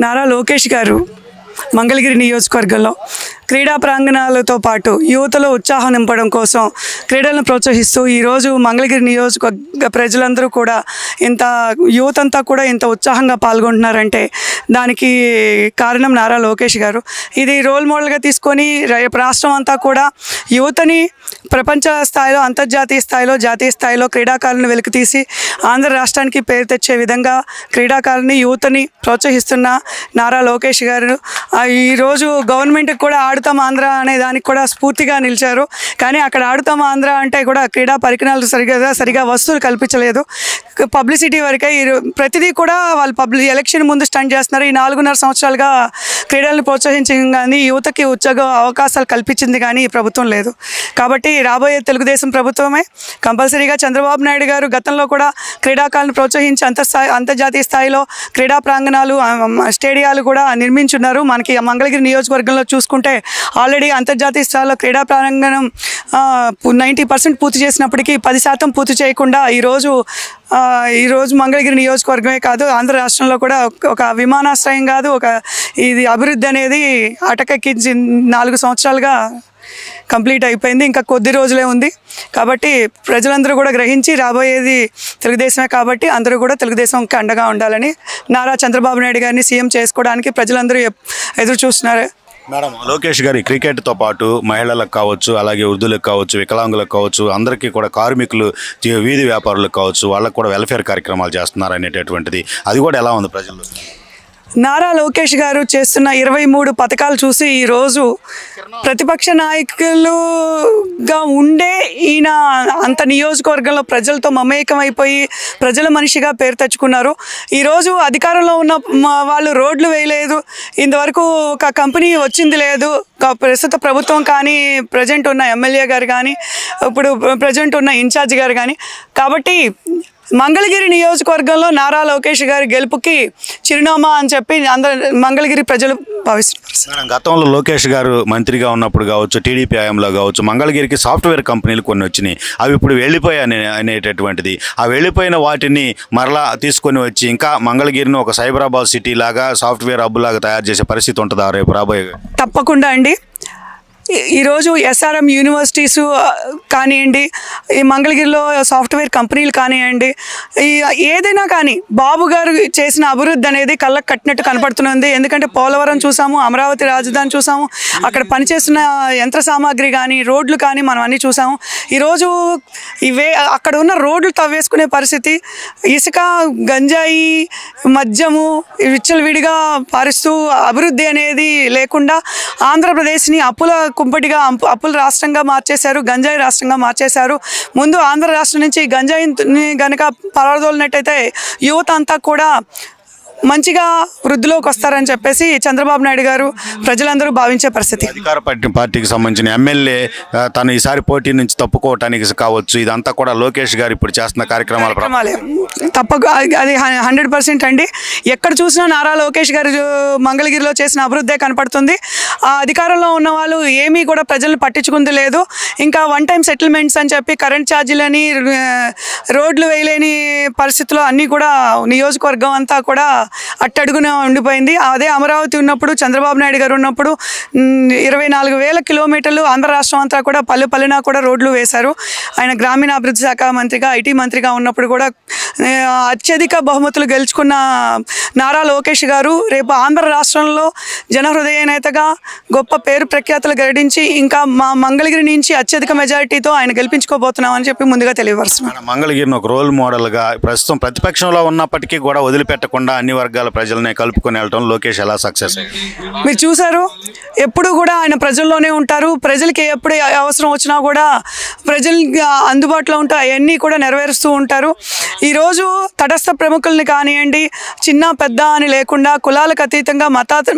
నారా లోకేష్ గారు మంగళగిరి నియోజకవర్గంలో క్రీడా ప్రాంగణాలతో పాటు యువతలో ఉత్సాహం నింపడం కోసం క్రీడలను ప్రోత్సహిస్తూ ఈరోజు మంగళగిరి నియోజకవర్గ ప్రజలందరూ కూడా ఇంత యువత అంతా కూడా ఇంత ఉత్సాహంగా పాల్గొంటున్నారంటే దానికి కారణం నారా లోకేష్ గారు. ఇది రోల్ మోడల్గా తీసుకొని రాష్ట్రం అంతా కూడా యువతని ప్రపంచ స్థాయిలో, అంతర్జాతీయ స్థాయిలో, జాతీయ స్థాయిలో క్రీడాకారులను వెలికితీసి ఆంధ్ర రాష్ట్రానికి పేరు తెచ్చే విధంగా క్రీడాకారుని, యువతని ప్రోత్సహిస్తున్న నారా లోకేష్ గారు ఈరోజు గవర్నమెంట్కి కూడా ఆడుతాం ఆంధ్ర అనే దానికి కూడా స్ఫూర్తిగా నిలిచారు. కానీ అక్కడ ఆడుతాం ఆంధ్ర అంటే కూడా క్రీడా పరికరాలు సరిగా వస్తువులు కల్పించలేదు. పబ్లిసిటీ వరకే ప్రతిదీ కూడా వాళ్ళు ఎలక్షన్ ముందు స్టంట్ చేస్తున్నారు. ఈ 4.5 సంవత్సరాలుగా క్రీడలను ప్రోత్సహించింది కానీ యువతకి ఉద్యోగ అవకాశాలు కల్పించింది కానీ ఈ ప్రభుత్వం లేదు. కాబట్టి రాబోయే తెలుగుదేశం ప్రభుత్వమే కంపల్సరీగా చంద్రబాబు నాయుడు గారు గతంలో కూడా క్రీడాకారులను ప్రోత్సహించి అంతర్జాతీయ స్థాయిలో క్రీడా ప్రాంగణాలు, స్టేడియాలు కూడా నిర్మించున్నారు. మనకి మంగళగిరి నియోజకవర్గంలో చూసుకుంటే ఆల్రెడీ అంతర్జాతీయ స్థాయిలో క్రీడా ప్రాంగణం 90% పూర్తి చేసినప్పటికీ 10% పూర్తి చేయకుండా ఈరోజు మంగళగిరి నియోజకవర్గమే కాదు ఆంధ్ర రాష్ట్రంలో కూడా ఒక విమానాశ్రయం కాదు, ఇది అభివృద్ధి అనేది అటకెక్కించి 4 సంవత్సరాలుగా కంప్లీట్ అయిపోయింది. ఇంకా కొద్ది రోజులే ఉంది. కాబట్టి ప్రజలందరూ కూడా గ్రహించి రాబోయేది తెలుగుదేశమే కాబట్టి అందరూ కూడా తెలుగుదేశంకి అండగా ఉండాలని నారా చంద్రబాబు నాయుడు గారిని సీఎం చేసుకోవడానికి ప్రజలందరూ ఎదురు చూస్తున్నారు. మేడం, లోకేష్ గారి క్రికెట్తో పాటు మహిళలకు కావచ్చు, అలాగే వృద్ధులకు కావచ్చు, వికలాంగులకు కావచ్చు, అందరికీ కూడా కార్మికులు, వీధి వ్యాపారులకు కావచ్చు, వాళ్ళకు కూడా వెల్ఫేర్ కార్యక్రమాలు చేస్తున్నారు అనేటటువంటిది అది కూడా ఎలా ఉంది ప్రజల్లో? నారా లోకేష్ గారు చేస్తున్న 23 పథకాలు చూసి ఈరోజు ప్రతిపక్ష నాయకులుగా ఉండే ఈయన అంత నియోజకవర్గంలో ప్రజలతో మమేకమైపోయి ప్రజల మనిషిగా పేరు తెచ్చుకున్నారు. ఈరోజు అధికారంలో ఉన్న వాళ్ళు రోడ్లు వేయలేదు, ఇంతవరకు ఒక కంపెనీ వచ్చింది లేదు. ప్రస్తుత ప్రభుత్వం కానీ, ప్రజెంట్ ఉన్న ఎమ్మెల్యే గారు కానీ, ఇప్పుడు ప్రజెంట్ ఉన్న ఇన్ఛార్జ్ గారు కానీ. కాబట్టి మంగళగిరి నియోజకవర్గంలో నారా లోకేష్ గారి గెలుపుకి చిరునామా అని చెప్పి అందరు మంగళగిరి ప్రజలు భావిస్తున్నారు. గతంలో లోకేష్ గారు మంత్రిగా ఉన్నప్పుడు కావచ్చు, టీడీపీ హయాంలో కావచ్చు, మంగళగిరికి సాఫ్ట్వేర్ కంపెనీలు కొన్ని వచ్చినాయి. అవి ఇప్పుడు వెళ్ళిపోయాయి అనేటటువంటిది. ఆ వెళ్ళిపోయిన వాటిని మరలా తీసుకొని వచ్చి ఇంకా మంగళగిరిని ఒక సైబరాబాద్ సిటీ లాగా, సాఫ్ట్వేర్ హబ్ లాగా తయారు చేసే పరిస్థితి ఉంటుందా రేపు రాబోయే? తప్పకుండా అండి. ఈరోజు ఎస్ఆర్ఎం యూనివర్సిటీస్ కానివ్వండి, ఈ మంగళగిరిలో సాఫ్ట్వేర్ కంపెనీలు కానివ్వండి, ఏదైనా కానీ బాబు గారు చేసిన అభివృద్ధి అనేది కళ్ళకు కట్టినట్టు కనపడుతున్నది. ఎందుకంటే పోలవరం చూసాము, అమరావతి రాజధాని చూసాము, అక్కడ పనిచేస్తున్న యంత్ర సామాగ్రి కానీ, రోడ్లు కానీ మనం అన్నీ చూసాము. ఈరోజు అక్కడ ఉన్న రోడ్లు తవ్వేసుకునే పరిస్థితి, ఇసుక, గంజాయి, మద్యము విచ్చలవిడిగా పారిస్తూ అభివృద్ధి అనేది లేకుండా ఆంధ్రప్రదేశ్ని అప్పుల రాష్ట్రంగా మార్చేశారు, గంజాయి రాష్ట్రంగా మార్చేశారు. ముందు ఆంధ్ర రాష్ట్రం నుంచి గంజాయిని కనుక పారదోలినట్టయితే యువత అంతా కూడా మంచిగా వృద్ధిలోకి వస్తారని చెప్పేసి చంద్రబాబు నాయుడు గారు ప్రజలందరూ భావించే పరిస్థితి. అధికార పార్టీకి సంబంధించిన ఎమ్మెల్యే తను ఈసారి పోటీ నుంచి తప్పుకోవటానికి కావచ్చు, ఇదంతా కూడా లోకేష్ గారు ఇప్పుడు చేస్తున్న కార్యక్రమాలే. అది 100% అండి. ఎక్కడ చూసినా నారా లోకేష్ గారు మంగళగిరిలో చేసిన అభివృద్ధి కనపడుతుంది. ఆ అధికారంలో ఉన్న వాళ్ళు ఏమీ కూడా ప్రజలను పట్టించుకుంది లేదు. ఇంకా 1 టైం సెటిల్మెంట్స్ అని చెప్పి కరెంట్ ఛార్జీలని, రోడ్లు వేయలేని పరిస్థితుల్లో అన్నీ కూడా నియోజకవర్గం అంతా కూడా అట్టడుగున ఉండిపోయింది. అదే అమరావతి ఉన్నప్పుడు, చంద్రబాబు నాయుడు గారు ఉన్నప్పుడు 24,000 కిలోమీటర్లు ఆంధ్ర రాష్ట్రం అంతా కూడా పల్లెనా కూడా రోడ్లు వేశారు. ఆయన గ్రామీణాభివృద్ధి శాఖ మంత్రిగా, ఐటీ మంత్రిగా ఉన్నప్పుడు కూడా అత్యధిక బహుమతులు గెలుచుకున్న నారా లోకేష్ గారు రేపు ఆంధ్ర రాష్ట్రంలో జనహృదయ నేతగా గొప్ప పేరు ప్రఖ్యాతులు గడించి ఇంకా మా మంగళగిరి నుంచి అత్యధిక మెజారిటీతో ఆయన గెలిపించుకోబోతున్నామని చెప్పి ముందుగా తెలియపరుస్తున్నాను. మంగళగిరిని ఒక రోల్ మోడల్గా ప్రస్తుతం ప్రతిపక్షంలో ఉన్నప్పటికీ కూడా వదిలిపెట్టకుండా అన్ని వర్గాల ప్రజలనే కలుపుకొని వెళ్ళడం లోకేష్ ఎలా సక్సెస్ మీరు చూశారు. ఎప్పుడు కూడా ఆయన ప్రజల్లోనే ఉంటారు. ప్రజలకి ఎప్పుడు అవసరం వచ్చినా కూడా ప్రజలకి అందుబాటులో ఉంటూ అవన్నీ కూడా నెరవేరుస్తూ ఉంటారు. ఈరోజు తటస్థ ప్రముఖుల్ని కానివ్వండి, చిన్న పెద్ద అని లేకుండా కులాలకు అతీతంగా,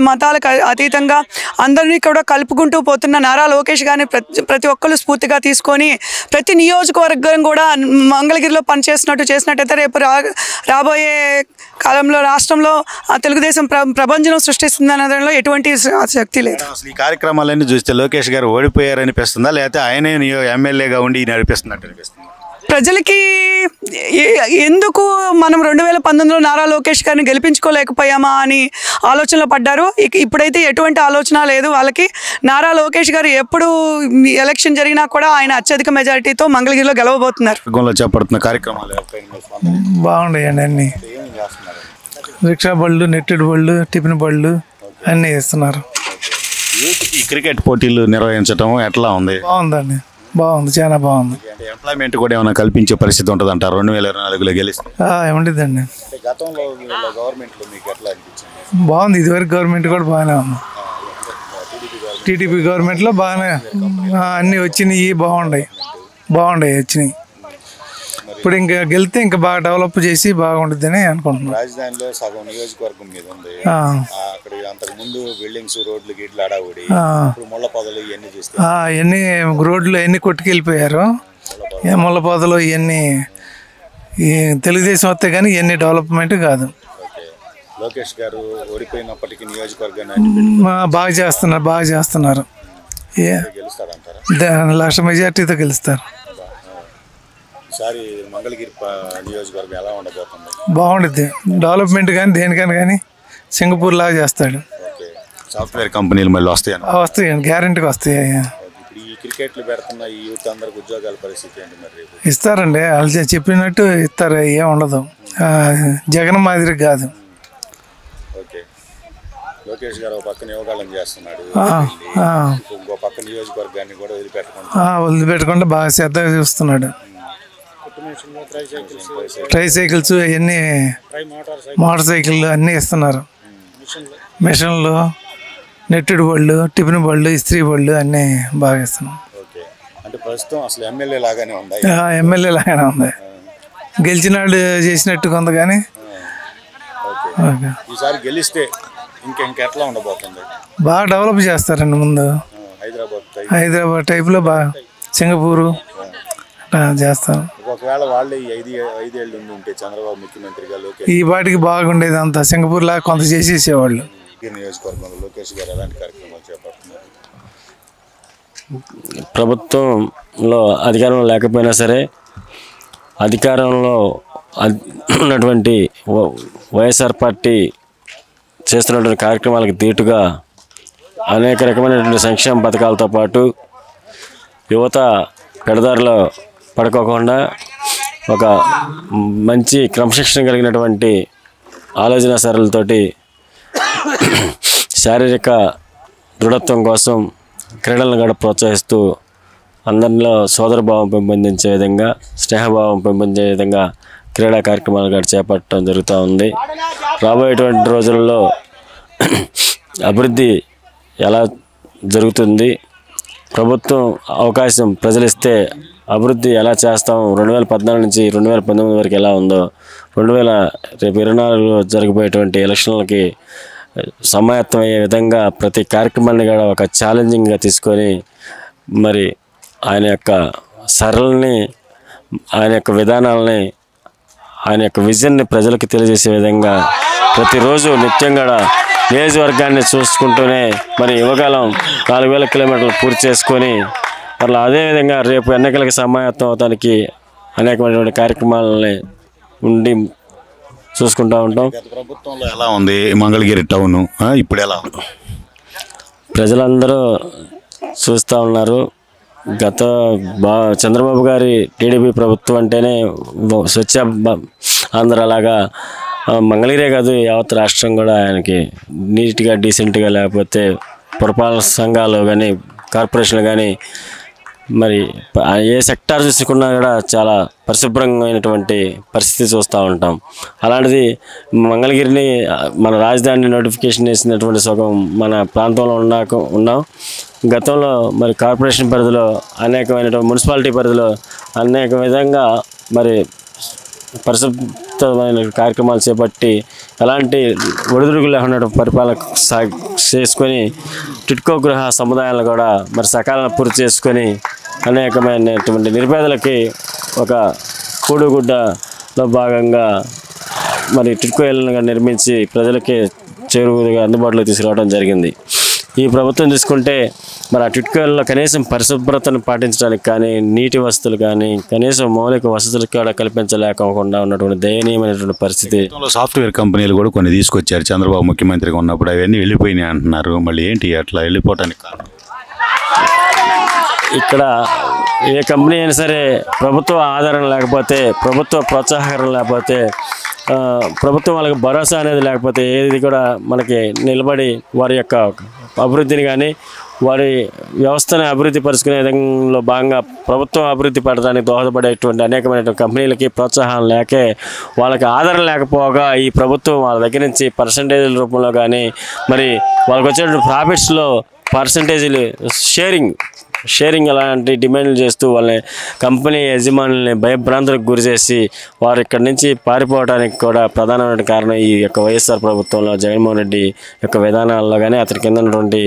మతాలకు అతీతంగా అందరినీ కూడా కలుపుకుంటూ పోతున్న నారా లోకేష్ గారిని ప్రతి ఒక్కరు స్ఫూర్తిగా తీసుకొని ప్రతి నియోజకవర్గం కూడా మంగళగిరిలో చేసినట్టయితే రేపు రాబోయే కాలంలో రాష్ట్రంలో తెలుగుదేశం ప్రపంచం సృష్టిస్తుందనడంలో ఎటువంటి శక్తి లేదు. అసలు ఈ కార్యక్రమాలన్నీ చూస్తే లోకేష్ గారు ఓడిపోయారనిపిస్తుందా, లేకపోతే ఆయనే ఎమ్మెల్యేగా ఉండి నడిపిస్తున్నట్టు అనిపిస్తుందా? ప్రజలకి ఎందుకు మనం 2019లో నారా లోకేష్ గారిని గెలిపించుకోలేకపోయామా అని ఆలోచనలో పడ్డారు. ఇప్పుడైతే ఎటువంటి ఆలోచన లేదు వాళ్ళకి. నారా లోకేష్ గారు ఎప్పుడు ఎలక్షన్ జరిగినా కూడా ఆయన అత్యధిక మెజారిటీతో మంగళగిరిలో గెలవబోతున్నారు. చేపడుతున్న కార్యక్రమాలు బాగుంటాయండి. అన్నీ రిక్షా బళ్ళు, నెట్టెడ్ బళ్ళు, టిఫిన్ బళ్ళు అన్నీ ఇస్తున్నారు. ఈ క్రికెట్ పోటీలు నిర్వహించడం ఎట్లా ఉంది? బాగుందండి, బాగుంది, చాలా బాగుంది. ఎంప్లాయ్మెంట్ కూడా ఏమైనా కల్పించే పరిస్థితి ఉంటుంది అంటారు 2024లో గెలిస్తే? ఏముంటుందండి, గతంలో గవర్నమెంట్లో మీకు ఎట్లా అనిపించింది? బాగుంది. ఇదివరకు గవర్నమెంట్ కూడా బాగానే ఉంది. టీడీపీ గవర్నమెంట్లో బాగానే అన్నీ వచ్చినాయి, బాగున్నాయి వచ్చినాయి. ఇప్పుడు ఇంకా గెలితే ఇంకా బాగా డెవలప్ చేసి బాగుంటుందని అనుకుంటున్నాను. రాజధానిలో సగం నియోజకవర్గం మీద ఉంది. అక్కడ అంతకు ముందు బిల్డింగ్స్, రోడ్లు, గిడ్లు అడావుడి, ముళ్ళ పొదలు ఇవన్నీ చూస్తే ఇవన్నీ రోడ్లు ఎన్ని కొట్టుకెళ్ళిపోయారు. ముళ్ళ పొదలు ఇవన్నీ తెలుగుదేశం వస్తే కానీ ఇవన్నీ డెవలప్మెంట్ కాదు. లోకేష్ గారు ఓడిపోయినప్పటికీ నియోజకవర్గాన్ని బాగా చేస్తున్నారు. 1,00,000 మెజార్టీతో గెలుస్తారు. ఈసారి మంగళగిరి నియోజకవర్గం ఎలా ఉండబోతుంది? బాగుంటుంది. డెవలప్మెంట్ కానీ దేనికైనా కానీ సింగపూర్ లాగా చేస్తాడు. సాఫ్ట్వేర్ కంపెనీలు మళ్ళీ వస్తాయండి, గ్యారెంటీగా వస్తాయి. ఇప్పుడు ఈ క్రికెట్లు పెడుతున్న ఈ యూత్ అందరికి ఉద్యోగాల పరిస్థితి ఏంటి మరి? ఇస్తారండి, వాళ్ళు చెప్పినట్టు ఇస్తారు, ఏం ఉండదు. జగన్ మాదిరి కాదు. ఓకే, లోకేష్ గారు ఒక పక్కన యోగాలను చేస్తున్నాడు, ఇంకో పక్క నియోజకవర్గాన్ని కూడా వదిలిపెట్టకుండా బాగా శ్రద్ధగా చూస్తున్నాడు. ట్రైసైకిల్స్ అవన్నీ, మోటార్ సైకిళ్ళు అన్నీ ఇస్తున్నారు. మిషన్లు, నెట్టెడ్ బళ్ళు, టిఫిన్ బళ్ళు, ఇస్త్రీ బళ్ళు అన్నీ బాగా ఇస్తున్నాం. ఎమ్మెల్యే లాగానే ఉంది. గెలిచిన వాళ్ళు చేసినట్టుగా ఉంది. కానీ ఈసారి గెలిస్తే ఇంకెట్లా ఉండబోతుంది? బాగా డెవలప్ చేస్తారండి. ముందు హైదరాబాద్ టైప్లో బాగా సింగపూరు చేస్తాం. ఒకవేళ వాళ్ళే 5 ఏళ్ళు ఉంటే చంద్రబాబు ముఖ్యమంత్రిగా ఈ వాటికి బాగుండేది. అంతా సింగపూర్ లాగా కొంత చేసేసేవాళ్ళు. నియోజకవర్గంలో లోకేష్ గారు ఎలాంటి కార్యక్రమాలు చేపడుతున్నారు? ప్రభుత్వంలో అధికారంలో లేకపోయినా సరే అధికారంలో ఉన్నటువంటి వైఎస్ఆర్ పార్టీ చేస్తున్నటువంటి కార్యక్రమాలకు దీటుగా అనేక రకమైనటువంటి సంక్షేమ పథకాలతో పాటు యువత పెడదారిలో పడుకోకుండా ఒక మంచి క్రమశిక్షణ కలిగినటువంటి ఆలోచన సరళతోటి శారీరక దృఢత్వం కోసం క్రీడలను కూడా ప్రోత్సహిస్తూ అందరిలో సోదరభావం పెంపొందించే విధంగా, స్నేహభావం పెంపొందించే విధంగా క్రీడా కార్యక్రమాలు కూడా చేపట్టడం జరుగుతూ ఉంది. రాబోయేటువంటి రోజుల్లో అభివృద్ధి ఎలా జరుగుతుంది, ప్రభుత్వం అవకాశం ప్రజలిస్తే అభివృద్ధి ఎలా చేస్తాం, 2014 నుంచి 2019 వరకు ఎలా ఉందో, రేపు 24లో జరగబోయేటువంటి ఎలక్షన్లకి సమాయత్తం అయ్యే విధంగా ప్రతి కార్యక్రమాన్ని కూడా ఒక ఛాలెంజింగ్గా తీసుకొని మరి ఆయన యొక్క సరళని, ఆయన యొక్క విధానాలని, ఆయన యొక్క విజన్ని ప్రజలకు తెలియజేసే విధంగా ప్రతిరోజు నిత్యం కూడా నియోజకవర్గాన్ని చూసుకుంటూనే మరి యువకాలం 4,000 కిలోమీటర్లు పూర్తి చేసుకొని అట్లా అదేవిధంగా రేపు ఎన్నికలకు సమాయత్తం అవడానికి అనేకమైనటువంటి కార్యక్రమాలని ఉండి చూసుకుంటూ ఉంటాం. ప్రభుత్వంలో ఎలా ఉంది మంగళగిరి టౌన్ ఇప్పుడు ఎలా ఉంది? ప్రజలందరూ చూస్తూ ఉన్నారు. చంద్రబాబు గారి టీడీపీ ప్రభుత్వం అంటేనే స్వచ్ఛ ఆంధ్ర లాగా మంగళగిరే కాదు యావత్ రాష్ట్రం కూడా ఆయనకి నీట్గా డీసెంట్గా, లేకపోతే పురపాలక సంఘాలు కానీ కార్పొరేషన్లు కానీ మరి ఏ సెక్టార్ చూసుకున్నా కూడా చాలా పరిశుభ్రమైనటువంటి పరిస్థితి చూస్తూ ఉంటాం. అలాంటిది మంగళగిరిని మన రాజధాని నోటిఫికేషన్ వేసినటువంటి సుఖం మన ప్రాంతంలో ఉన్నాం. గతంలో మరి కార్పొరేషన్ పరిధిలో అనేకమైనటువంటి మున్సిపాలిటీ పరిధిలో అనేక విధంగా మరి పరిశుభ్రమైన కార్యక్రమాలు చేపట్టి ఎలాంటి ఒడిదుడుకులు లేకుండా పరిపాలన చేసుకొని టిట్కో గృహ సముదాయాలను కూడా మరి సకాలంలో పూర్తి చేసుకొని అనేకమైనటువంటి నిరుపేదలకి ఒక కూడుగుడ్డలో భాగంగా మరి టిట్కో ఇళ్లను నిర్మించి ప్రజలకి చేరువుగా అందుబాటులోకి తీసుకురావడం జరిగింది. ఈ ప్రభుత్వం తీసుకుంటే మరి ఆ టిట్కోల్లో కనీసం పరిశుభ్రతను పాటించడానికి కానీ, నీటి వసతులు కానీ, కనీసం మౌలిక వసతులు కూడా కల్పించలేకుండా ఉన్నటువంటి దయనీయమైనటువంటి పరిస్థితి. గతంలో సాఫ్ట్వేర్ కంపెనీలు కూడా కొన్ని తీసుకొచ్చారు చంద్రబాబు ముఖ్యమంత్రిగా ఉన్నప్పుడు, అవన్నీ వెళ్ళిపోయినాయి అంటున్నారు. మళ్ళీ ఏంటి అట్లా వెళ్ళిపోవటానికి కారణం? ఇక్కడ ఏ కంపెనీ అయినా సరే ప్రభుత్వ ఆధారం లేకపోతే, ప్రభుత్వ ప్రోత్సాహకరం లేకపోతే, ప్రభుత్వం వాళ్ళకి భరోసా అనేది లేకపోతే ఏది కూడా మనకి నిలబడి వారి యొక్క అభివృద్ధిని కానీ, వారి వ్యవస్థను అభివృద్ధి పరుచుకునే విధంలో భాగంగా ప్రభుత్వం అభివృద్ధి పడడానికి దోహదపడేటువంటి అనేకమైనటువంటి కంపెనీలకి ప్రోత్సాహం లేకే, వాళ్ళకి ఆధారం లేకపోగా ఈ ప్రభుత్వం వాళ్ళ దగ్గర నుంచి పర్సంటేజీల రూపంలో కానీ, మరి వాళ్ళకి వచ్చేటువంటి ప్రాఫిట్స్లో పర్సంటేజీలు షేరింగ్ అలాంటి డిమాండ్లు చేస్తూ వాళ్ళని కంపెనీ యజమానుల్ని భయభ్రాంతులకు గురి చేసి వారు ఇక్కడి నుంచి పారిపోవడానికి కూడా ప్రధానమైన కారణం ఈ యొక్క వైఎస్ఆర్ ప్రభుత్వంలో జగన్మోహన్ రెడ్డి యొక్క విధానాల్లో కానీ, అతని కింద ఉన్నటువంటి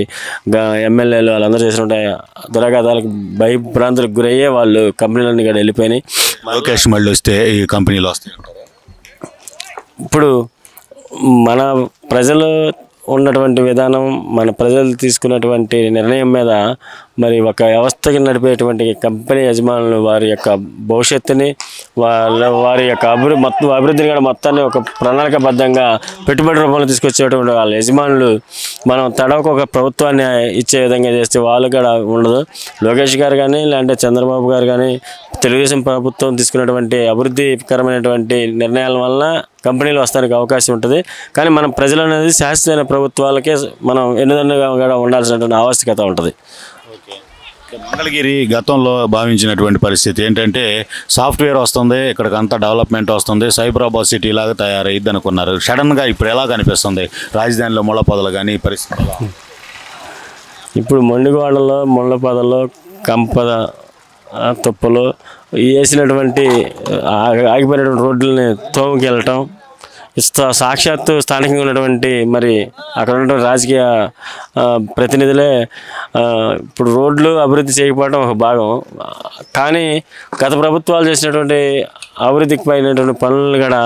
ఎమ్మెల్యేలు వాళ్ళందరూ చేసినటువంటి దురాఘాతాలకు భయభ్రాంతులకు గురయ్యే వాళ్ళు కంపెనీలన్నీ కూడా వెళ్ళిపోయినాయి. లోకేష్ మళ్ళీ వస్తే ఈ కంపెనీలు వస్తాయి. ఇప్పుడు మన ప్రజలు ఉన్నటువంటి విధానం, మన ప్రజలు తీసుకున్నటువంటి నిర్ణయం మీద మరి ఒక వ్యవస్థకి నడిపేటువంటి కంపెనీ యజమానులు వారి యొక్క భవిష్యత్తుని, వారి యొక్క అభివృద్ధిని కూడా మొత్తాన్ని ఒక ప్రణాళికబద్ధంగా పెట్టుబడి రూపంలో తీసుకొచ్చేటువంటి వాళ్ళ యజమానులు మనం తడవకు ఒక ప్రభుత్వాన్ని ఇచ్చే విధంగా చేస్తే వాళ్ళు కూడా ఉండదు. లోకేష్ గారు కానీ, లేదంటే చంద్రబాబు గారు కానీ, తెలుగుదేశం ప్రభుత్వం తీసుకున్నటువంటి అభివృద్ధికరమైనటువంటి నిర్ణయాల వల్ల కంపెనీలు వస్తానికి అవకాశం ఉంటుంది. కానీ మనం ప్రజలు అనేది శాశ్వతమైన ప్రభుత్వాలకే మనం ఎన్నుదన్నుగా కూడా ఉండాల్సినటువంటి ఆవశ్యకత ఉంటుంది. మంగళగిరి గతంలో భావించినటువంటి పరిస్థితి ఏంటంటే సాఫ్ట్వేర్ వస్తుంది, ఇక్కడికి అంతా డెవలప్మెంట్ వస్తుంది, సైబరాబాద్ సిటీ లాగా తయారయ్యిద్ది అనుకున్నారు. సడన్గా ఇప్పుడు ఎలా కనిపిస్తుంది రాజధానిలో ముళ్ళ పొదలు కానీ పరిస్థితి? ఇప్పుడు మొండిగోడలో, ముళ్ళ పొదలు, కంపద తుప్పలు వేసినటువంటి ఆగిపోయినటువంటి రోడ్లని తోముకి వెళ్ళటం, సాక్షాత్తు స్థానికంగా ఉన్నటువంటి మరి అక్కడ ఉన్నటువంటి రాజకీయ ప్రతినిధులే ఇప్పుడు రోడ్లు అభివృద్ధి చేయకపోవడం ఒక భాగం. కానీ గత ప్రభుత్వాలు చేసినటువంటి అభివృద్ధికి పైనటువంటి పనులు కూడా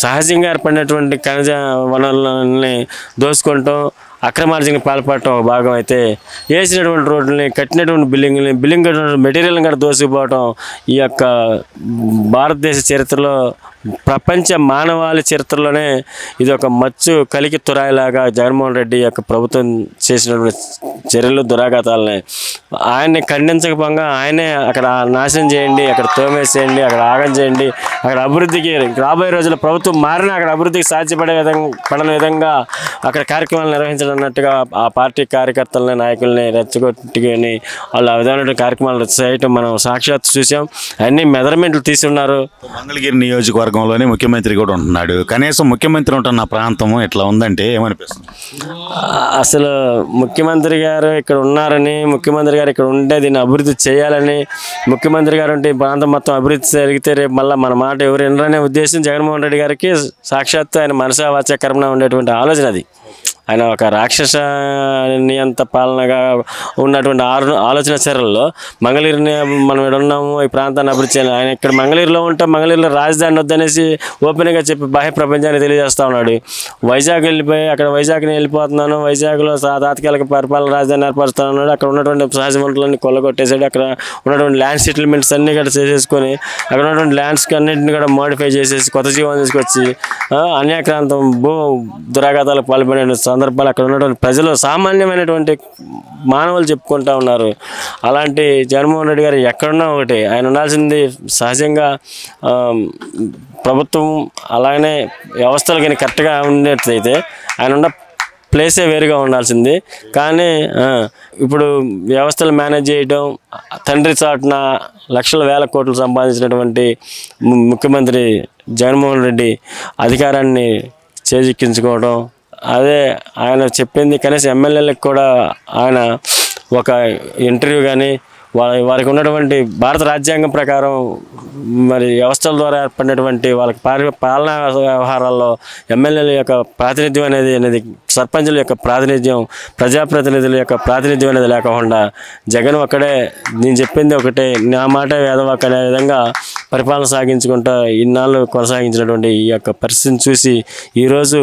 సహజంగా ఏర్పడినటువంటి ఖనిజ వనరులని దోచుకుంటాం, అక్రమార్జనకి పాల్పడటం ఒక భాగం అయితే, వేసినటువంటి రోడ్లని, కట్టినటువంటి బిల్డింగ్ కట్టినటువంటి మెటీరియల్ని కూడా దోసుకుపోవటం ఈ యొక్క భారతదేశ చరిత్రలో, ప్రపంచ మానవాళి చరిత్రలోనే ఇది ఒక మచ్చు కలికి తురాయిలాగా జగన్మోహన్ రెడ్డి యొక్క ప్రభుత్వం చేసినటువంటి చర్యలు, దురాఘాతాలని ఆయన్ని ఖండించకపోగా ఆయనే అక్కడ నాశనం చేయండి, అక్కడ తోమేసేయండి, అక్కడ ఆగం చేయండి, అక్కడ అభివృద్ధికి రాబోయే రోజుల్లో ప్రభుత్వం మారినా అక్కడ అభివృద్ధికి సాధ్యపడే పడని విధంగా అక్కడ కార్యక్రమాలు నిర్వహించడం అన్నట్టుగా ఆ పార్టీ కార్యకర్తలని, నాయకుల్ని రెచ్చగొట్టుకొని వాళ్ళు ఆ విధమైన కార్యక్రమాలు చేయటం మనం సాక్షాత్ చూసాం. అన్ని మెజర్మెంట్లు తీసుకున్నారు. మంగళగిరి నియోజకవర్గంలోనే ముఖ్యమంత్రి కూడా ఉంటున్నాడు. కనీసం ముఖ్యమంత్రి ఉంటున్న ప్రాంతం ఇట్లా ఉందంటే ఏమనిపిస్తుంది? అసలు ముఖ్యమంత్రి గారు ఇక్కడ ఉన్నారని, ముఖ్యమంత్రి గారు ఇక్కడ ఉంటే దీన్ని అభివృద్ధి చేయాలని, ముఖ్యమంత్రి గారు ఉంటే ఈ ప్రాంతం మొత్తం అభివృద్ధి జరిగితే రేపు మళ్ళీ మన మాట ఎవరు వినరనే ఉద్దేశం జగన్మోహన్ రెడ్డి గారికి సాక్షాత్తు ఆయన మనసా వాచా కర్మణ ఉండేటువంటి ఆలోచన అది. ఆయన ఒక రాక్షస నియంత పాలనగా ఉన్నటువంటి ఆలోచన చర్యల్లో మంగళగిరిని మనం ఇక్కడ ఉన్నాము, ఈ ప్రాంతాన్ని అభివృద్ధి చేయాలి. ఆయన ఇక్కడ మంగళగిరిలో ఉంటాం, మంగళగిరిలో రాజధాని వద్దనేసి ఓపెన్గా చెప్పి బాహ్య ప్రపంచాన్ని తెలియజేస్తూ ఉన్నాడు. వైజాగ్ వెళ్ళిపోయి అక్కడ వైజాగ్ని వెళ్ళిపోతున్నాను, వైజాగ్లో తాత్కాలిక పరిపాలన రాజధాని ఏర్పరుస్తా ఉన్నాడు. అక్కడ ఉన్నటువంటి సహజ వనరులన్నీ కొల్లగొట్టేసాడు. అక్కడ ఉన్నటువంటి ల్యాండ్ సెటిల్మెంట్స్ అన్నీ కూడా చేసేసుకొని అక్కడ ఉన్నటువంటి ల్యాండ్స్కి అన్నింటినీ కూడా మోడిఫై చేసేసి కొత్త జీవం తీసుకొచ్చి అన్యాక్రాంతం దురాఘాతాలకు పాల్పడిన సందర్భాలు అక్కడ ఉన్నటువంటి ప్రజలు, సామాన్యమైనటువంటి మానవులు చెప్పుకుంటూ ఉన్నారు. అలాంటి జగన్మోహన్ రెడ్డి గారు ఎక్కడున్నా ఒకటి, ఆయన ఉండాల్సింది సహజంగా ప్రభుత్వం అలాగనే వ్యవస్థలు కానీ కరెక్ట్గా ఉండేట్లయితే ఆయన ఉన్న ప్లేసే వేరుగా ఉండాల్సింది. కానీ ఇప్పుడు వ్యవస్థలు మేనేజ్ చేయడం, తండ్రి చాటున లక్షల వేల కోట్లు సంపాదించినటువంటి ముఖ్యమంత్రి జగన్మోహన్ రెడ్డి అధికారాన్ని చేజిక్కించుకోవడం, అదే ఆయన చెప్పింది కనీసం ఎమ్మెల్యేలకు కూడా ఆయన ఒక ఇంటర్వ్యూ కానీ వారికి ఉన్నటువంటి భారత రాజ్యాంగం ప్రకారం మరి వ్యవస్థల ద్వారా ఏర్పడినటువంటి వాళ్ళకి పాలనా వ్యవహారాల్లో ఎమ్మెల్యేల యొక్క ప్రాతినిధ్యం అనేది సర్పంచుల యొక్క ప్రాతినిధ్యం, ప్రజాప్రతినిధుల యొక్క ప్రాతినిధ్యం అనేది లేకుండా జగన్ ఒక్కడే నేను చెప్పింది ఒకటే, నా మాట వేదవాక్ అనే విధంగా పరిపాలన సాగించుకుంటూ ఇన్నాళ్ళు కొనసాగించినటువంటి ఈ యొక్క పరిస్థితిని చూసి ఈరోజు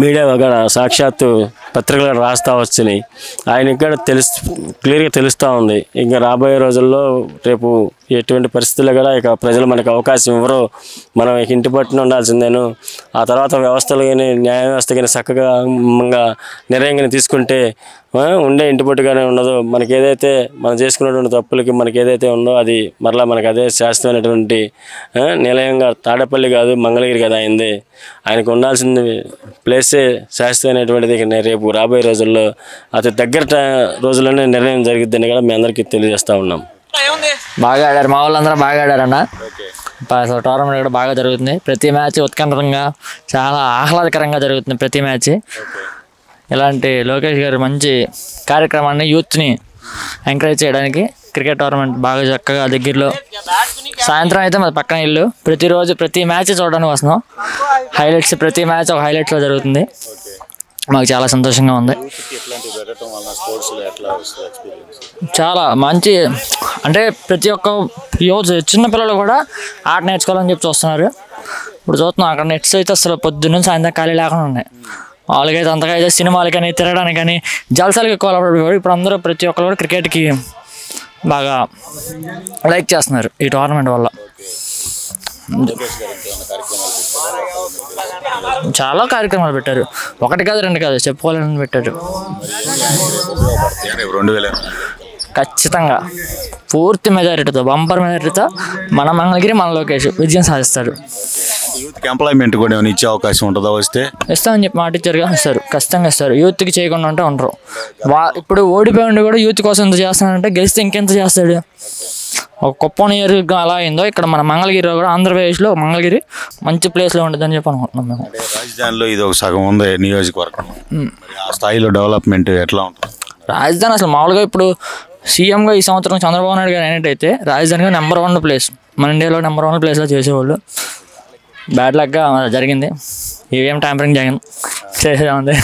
మీడియా కూడా సాక్షాత్తు పత్రికలు రాస్తూ వచ్చినాయి. ఆయనకి కూడా క్లియర్గా తెలుస్తూ ఉంది. ఇంకా రాబోయే రోజుల్లో రేపు ఎటువంటి పరిస్థితుల్లో కూడా ఇక ప్రజలు మనకు అవకాశం ఇవ్వరు, మనం ఇక ఇంటి పట్టున ఉండాల్సిందేను. ఆ తర్వాత వ్యవస్థలు కానీ న్యాయ వ్యవస్థ కానీ చక్కగా నిర్ణయం తీసుకుంటే ఉండే ఇంటి పట్టుగానే ఉండదు. మనకి ఏదైతే మనం చేసుకున్నటువంటి తప్పులకి మనకి ఏదైతే ఉందో అది మరలా మనకు అదే శాశ్వతమైనటువంటి నిలయంగా తాడేపల్లి కాదు మంగళగిరి కదా అయింది. ఆయనకు ఉండాల్సిన ప్లేసే శాశ్వతమైనటువంటిది. రేపు రాబోయే రోజుల్లో అతి దగ్గర రోజుల్లోనే నిర్ణయం జరిగిద్దని కూడా మీ అందరికీ తెలియజేస్తూ ఉన్నాం. బాగా ఆడారు, మా వాళ్ళందరూ బాగా ఆడారన్న. అసలు టోర్నమెంట్ కూడా బాగా జరుగుతుంది. ప్రతి మ్యాచ్ ఉత్కంఠంగా చాలా ఆహ్లాదకరంగా జరుగుతుంది ప్రతి మ్యాచ్. ఇలాంటి లోకేష్ గారు మంచి కార్యక్రమాన్ని యూత్ని ఎంకరేజ్ చేయడానికి క్రికెట్ టోర్నమెంట్ బాగా చక్కగా దగ్గరలో సాయంత్రం అయితే మాది పక్కన ఇల్లు, ప్రతిరోజు ప్రతి మ్యాచ్ చూడడానికి వస్తున్నాం. హైలైట్స్ ప్రతి మ్యాచ్ ఒక హైలైట్లో జరుగుతుంది. మాకు చాలా సంతోషంగా ఉంది. చాలా మంచి అంటే ప్రతి ఒక్క యువత చిన్నపిల్లలు కూడా ఆట నేర్చుకోవాలని చెప్పి చూస్తున్నారు. ఇప్పుడు చూస్తున్నాం అక్కడ నెట్స్ అయితే అసలు పొద్దున్న సాయంత్రం ఖాళీ లేకుండా ఉన్నాయి. వాళ్ళకైతే అంతగా అయితే సినిమాలు కానీ తిరగడానికి కానీ జలసాలకి ఎక్కువ అలవాటు. ఇప్పుడు అందరూ ప్రతి ఒక్కరు కూడా క్రికెట్కి బాగా లైక్ చేస్తున్నారు ఈ టోర్నమెంట్ వల్ల. చాలా కార్యక్రమాలు పెట్టారు, ఒకటి కాదు రెండు కాదు చెప్పుకోవాలని పెట్టారు. ఖచ్చితంగా పూర్తి మెజారిటీతో బంపర్ మెజారిటీతో మన మంగళగిరి మన లోకేష్ విజయం సాధిస్తారు. యూత్కి ఎంప్లాయ్మెంట్ కూడా ఏమైనా ఇచ్చే అవకాశం ఉంటుందా? వస్తే ఇస్తామని చెప్పి మాట ఇచ్చారుగా, ఇస్తారు, ఖచ్చితంగా ఇస్తారు. యూత్కి చేయకుండా ఉంటే ఉండరు. ఇప్పుడు ఓడిపోయి ఉండి కూడా యూత్ కోసం ఎంత చేస్తున్నాడంటే గెలిస్తే ఇంకెంత చేస్తాడు. ఒక కుప్పం నియోజకవర్గం అలా అయిందో ఇక్కడ మన మంగళగిరిలో కూడా ఆంధ్రప్రదేశ్లో మంగళగిరి మంచి ప్లేస్లో ఉండదని చెప్పి అనుకుంటున్నాం మేము. రాజధానిలో ఇది ఒక సగం ఉంది నియోజకవర్గం, ఆ స్థాయిలో డెవలప్మెంట్ ఎట్లా ఉంటుంది? రాజధాని అసలు మామూలుగా ఇప్పుడు సీఎంగా ఈ సంవత్సరం చంద్రబాబు నాయుడు గారు అయినట్టయితే రాజధానిగా నెంబర్ 1 ప్లేస్, మన ఇండియాలో నెంబర్ 1 ప్లేస్లో చేసేవాళ్ళు. బ్యాడ్ లక్గా జరిగింది, ఈవీఎం ట్యాంపరింగ్ జరిగింది, చేసేది ఉంది.